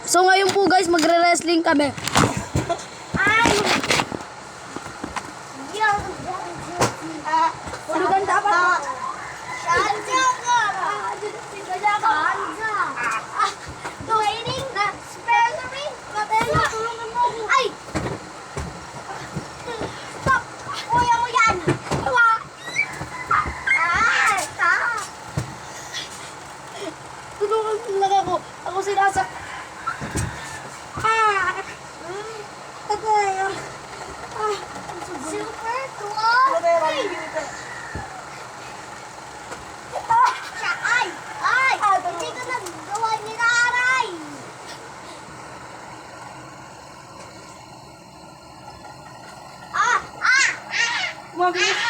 So ngayon po guys, magre-wrestling kami. Ay! Sulugan dapat. Shanza ka! Shanza! Training na spelling! Matela! Tulungan mo ako! Ay! Stop! Kuya mo yan! Tawa! Ah! Stop! Tulungan lang ako. Ako sinasak. Tagay. Super cool! Siya! Ay! Ay! Hindi ko nagawa ni Raray! Ah! Ah! Ah! Mabilis.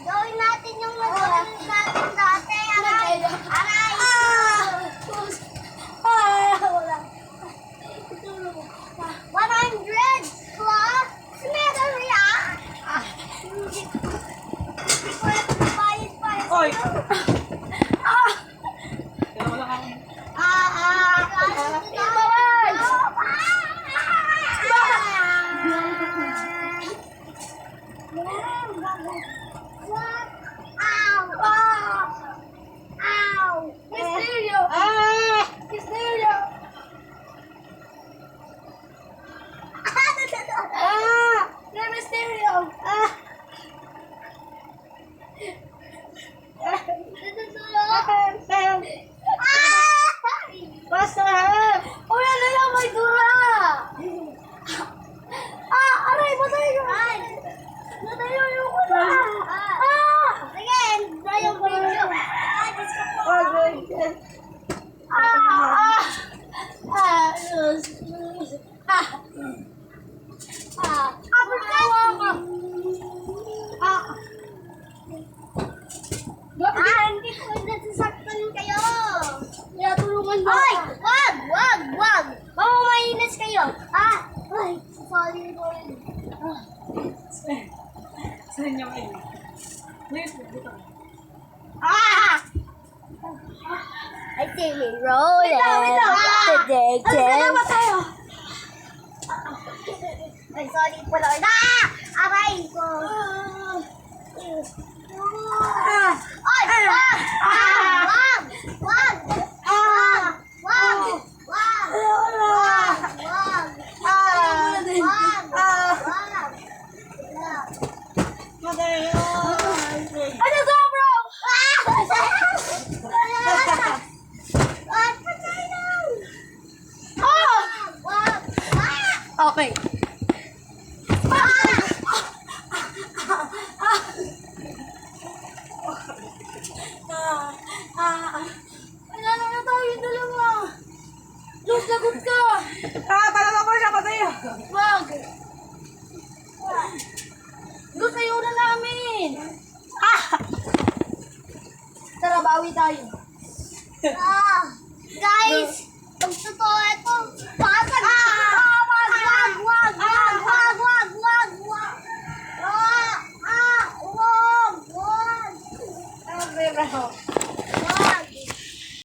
Gawin natin yung nagawa natin dati. Aray! Aray! Wala. 100 plus smeary Hindi ko bayad pa. Oy! Mysterio. Mysterio. Rey Mysterio. Basta. Uy, ano yan? May dura. Aray, patay ko. Natayo yung kuna. Sige, na yung video. Diyos ko po. Hindi ko nasasaktan kayo. Kaya tulungan mo. Ay! Wag! Mamamainis kayo. Ay, sorry po. Sa inyo kayo. Please, buta. I see me rolling. Wait lang. Ano ba tayo? Ay, sorry po Lord. Aray ko. Ay! Ano to, bro? Okay. Ano na tayo yung dalawa? Luz, lagot ka. Talaga ko siya, patay. Wag. Luz, ayaw na namin. Tara, bawi tayo. Guys,